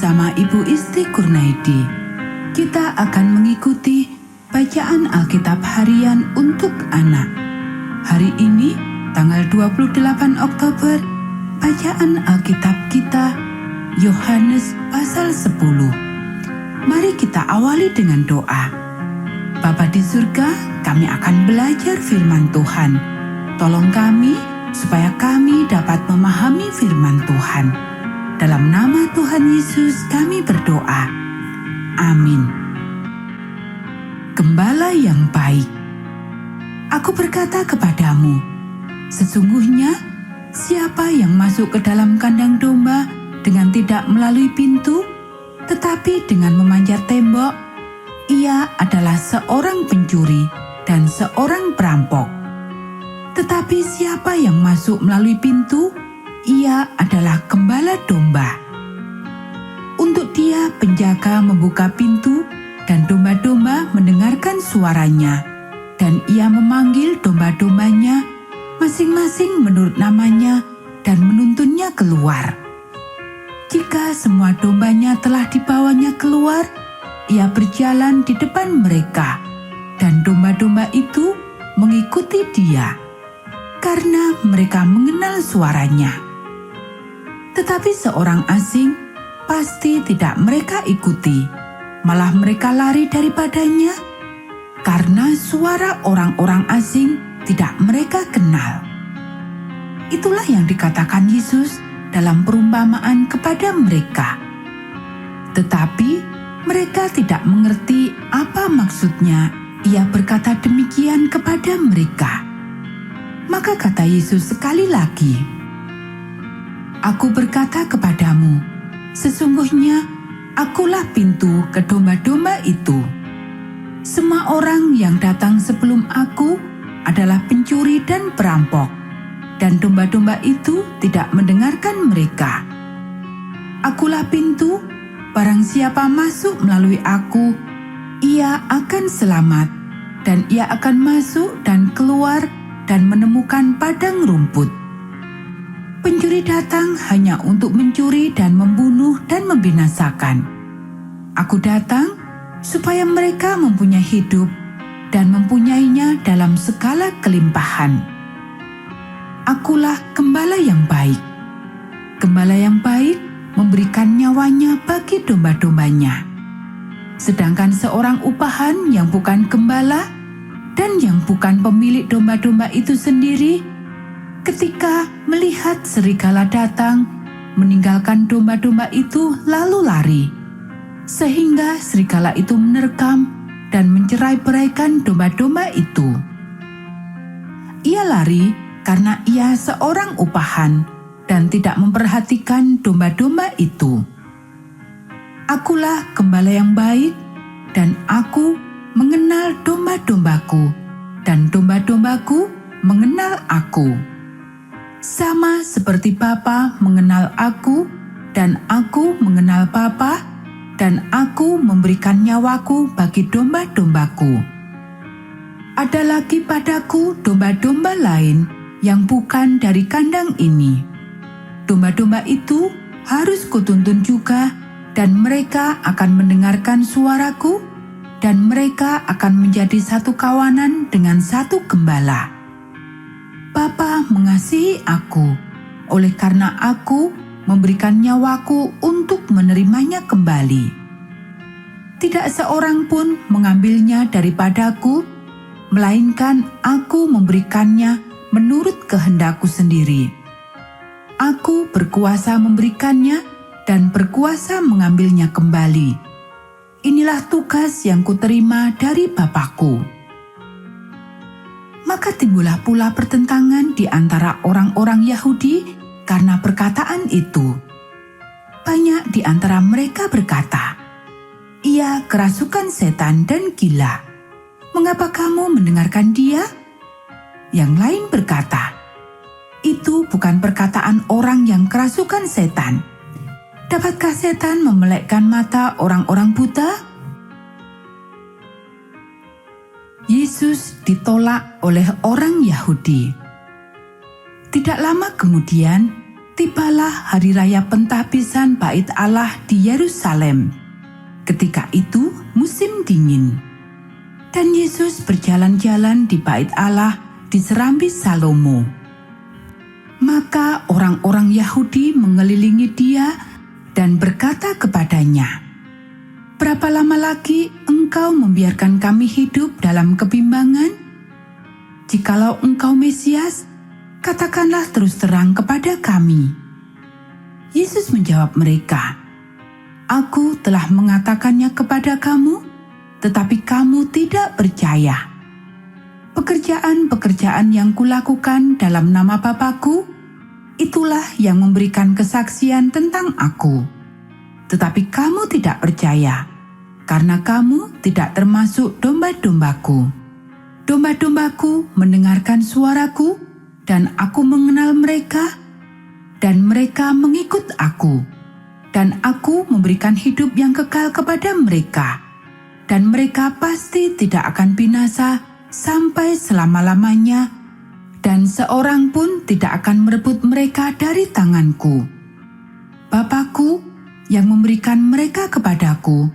bersama Ibu Isti Kurnaidi. Kita akan mengikuti bacaan Alkitab harian untuk anak. Hari ini, tanggal 28 Oktober, bacaan Alkitab kita, Yohanes pasal 10. Mari kita awali dengan doa. Bapa di surga, kami akan belajar firman Tuhan. Tolong kami, supaya kami dapat memahami firman Tuhan. Dalam nama Tuhan Yesus kami berdoa. Amin. Gembala yang baik. Aku berkata kepadamu, sesungguhnya siapa yang masuk ke dalam kandang domba dengan tidak melalui pintu, tetapi dengan memanjat tembok, ia adalah seorang pencuri dan seorang perampok. Tetapi siapa yang masuk melalui pintu, ia adalah gembala domba. Untuk dia penjaga membuka pintu, dan domba-domba mendengarkan suaranya, dan ia memanggil domba-dombanya masing-masing menurut namanya dan menuntunnya keluar. Jika semua dombanya telah dibawanya keluar, ia berjalan di depan mereka, dan domba-domba itu mengikuti dia, karena mereka mengenal suaranya. Tetapi seorang asing pasti tidak mereka ikuti, malah mereka lari daripadanya, karena suara orang-orang asing tidak mereka kenal. Itulah yang dikatakan Yesus dalam perumpamaan kepada mereka. Tetapi mereka tidak mengerti apa maksudnya ia berkata demikian kepada mereka. Maka kata Yesus sekali lagi, Aku berkata kepadamu, sesungguhnya akulah pintu ke domba-domba itu. Semua orang yang datang sebelum aku adalah pencuri dan perampok, dan domba-domba itu tidak mendengarkan mereka. Akulah pintu, barang siapa masuk melalui aku, ia akan selamat, dan ia akan masuk dan keluar dan menemukan padang rumput. Pencuri datang hanya untuk mencuri dan membunuh dan membinasakan. Aku datang supaya mereka mempunyai hidup dan mempunyainya dalam segala kelimpahan. Akulah gembala yang baik. Gembala yang baik memberikan nyawanya bagi domba-dombanya. Sedangkan seorang upahan yang bukan gembala dan yang bukan pemilik domba-domba itu sendiri, ketika melihat serigala datang, meninggalkan domba-domba itu lalu lari, sehingga serigala itu menerkam dan mencerai-beraikan domba-domba itu. Ia lari karena ia seorang upahan dan tidak memperhatikan domba-domba itu. Akulah gembala yang baik, dan aku mengenal domba-dombaku, dan domba-dombaku mengenal aku. Sama seperti Bapa mengenal aku, dan aku mengenal Bapa, dan aku memberikan nyawaku bagi domba-dombaku. Ada lagi padaku domba-domba lain yang bukan dari kandang ini. Domba-domba itu harus kutuntun juga, dan mereka akan mendengarkan suaraku, dan mereka akan menjadi satu kawanan dengan satu gembala. Bapa mengasihi aku, oleh karena aku memberikan nyawaku untuk menerimanya kembali. Tidak seorang pun mengambilnya daripadaku, melainkan aku memberikannya menurut kehendakku sendiri. Aku berkuasa memberikannya dan berkuasa mengambilnya kembali. Inilah tugas yang kuterima dari Bapakku. Maka timbullah pula pertentangan di antara orang-orang Yahudi karena perkataan itu. Banyak di antara mereka berkata, "Ia kerasukan setan dan gila. Mengapa kamu mendengarkan dia?" Yang lain berkata, "Itu bukan perkataan orang yang kerasukan setan. Dapatkah setan memelekkan mata orang-orang buta?" Yesus ditolak oleh orang Yahudi. Tidak lama kemudian, tibalah hari raya pentabisan Bait Allah di Yerusalem. Ketika itu musim dingin. Dan Yesus berjalan-jalan di Bait Allah di serambi Salomo. Maka orang-orang Yahudi mengelilingi dia dan berkata kepadanya, "Berapa lama lagi engkau membiarkan kami hidup dalam kebimbangan? Jikalau engkau Mesias, katakanlah terus terang kepada kami." Yesus menjawab mereka, "Aku telah mengatakannya kepada kamu, tetapi kamu tidak percaya. Pekerjaan-pekerjaan yang kulakukan dalam nama Bapa-Ku, itulah yang memberikan kesaksian tentang Aku. Tetapi kamu tidak percaya, karena kamu tidak termasuk domba-dombaku. Domba-dombaku mendengarkan suaraku, dan Aku mengenal mereka, dan mereka mengikut Aku. Dan Aku memberikan hidup yang kekal kepada mereka, dan mereka pasti tidak akan binasa sampai selama-lamanya, dan seorang pun tidak akan merebut mereka dari tanganku. Bapa-Ku yang memberikan mereka kepadaku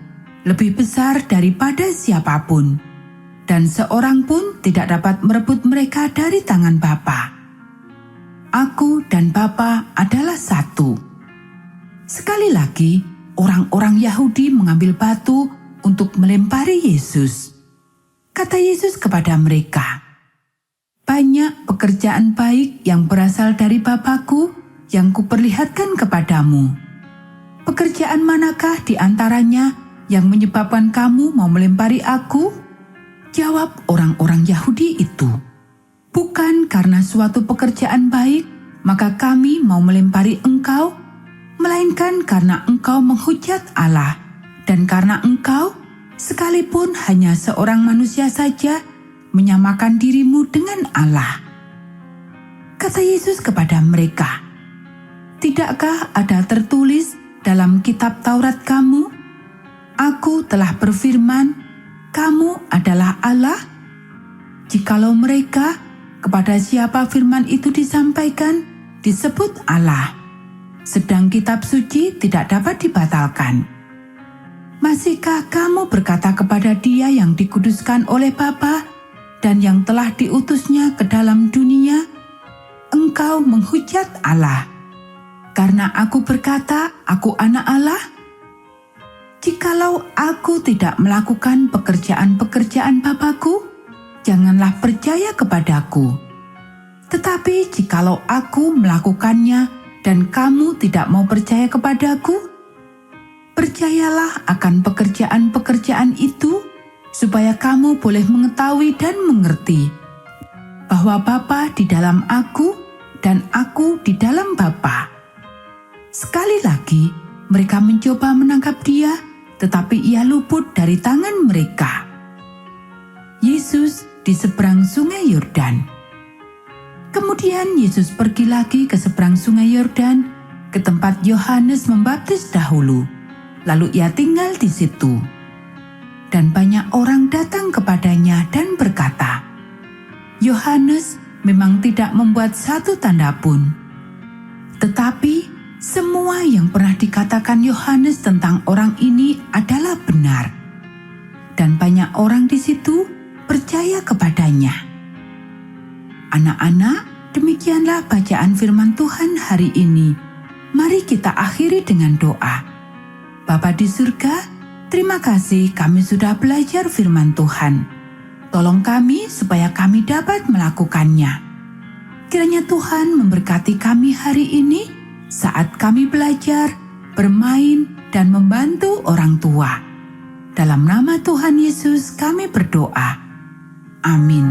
lebih besar daripada siapapun, dan seorang pun tidak dapat merebut mereka dari tangan Bapa. Aku dan Bapa adalah satu." Sekali lagi, orang-orang Yahudi mengambil batu untuk melempari Yesus. Kata Yesus kepada mereka, "Banyak pekerjaan baik yang berasal dari Bapa-Ku yang kuperlihatkan kepadamu. Pekerjaan manakah di antaranya yang menyebabkan kamu mau melempari Aku?" Jawab orang-orang Yahudi itu, "Bukan karena suatu pekerjaan baik, maka kami mau melempari engkau, melainkan karena engkau menghujat Allah, dan karena engkau, sekalipun hanya seorang manusia saja, menyamakan dirimu dengan Allah." Kata Yesus kepada mereka, "Tidakkah ada tertulis dalam kitab Taurat kamu, Aku telah berfirman, kamu adalah Allah? Jikalau mereka, kepada siapa firman itu disampaikan, disebut Allah, sedang kitab suci tidak dapat dibatalkan. Masihkah kamu berkata kepada Dia yang dikuduskan oleh Bapa dan yang telah diutusnya ke dalam dunia, engkau menghujat Allah, karena Aku berkata, Aku anak Allah? Jikalau Aku tidak melakukan pekerjaan-pekerjaan Bapa-Ku, janganlah percaya kepadaku. Tetapi jikalau Aku melakukannya dan kamu tidak mau percaya kepadaku, percayalah akan pekerjaan-pekerjaan itu, supaya kamu boleh mengetahui dan mengerti bahwa Bapa di dalam Aku dan Aku di dalam Bapa." Sekali lagi, mereka mencoba menangkap Dia, tetapi Ia luput dari tangan mereka. Yesus di seberang sungai Yordan. Kemudian Yesus pergi lagi ke seberang sungai Yordan, ke tempat Yohanes membaptis dahulu. Lalu Ia tinggal di situ. Dan banyak orang datang kepadanya dan berkata, "Yohanes memang tidak membuat satu tanda pun. Tetapi semua yang pernah dikatakan Yohanes tentang orang ini adalah benar." Dan banyak orang di situ percaya kepadanya. Anak-anak, demikianlah bacaan firman Tuhan hari ini. Mari kita akhiri dengan doa. Bapa di surga, terima kasih kami sudah belajar firman Tuhan. Tolong kami supaya kami dapat melakukannya. Kiranya Tuhan memberkati kami hari ini saat kami belajar, bermain, dan membantu orang tua. Dalam nama Tuhan Yesus kami berdoa. Amin.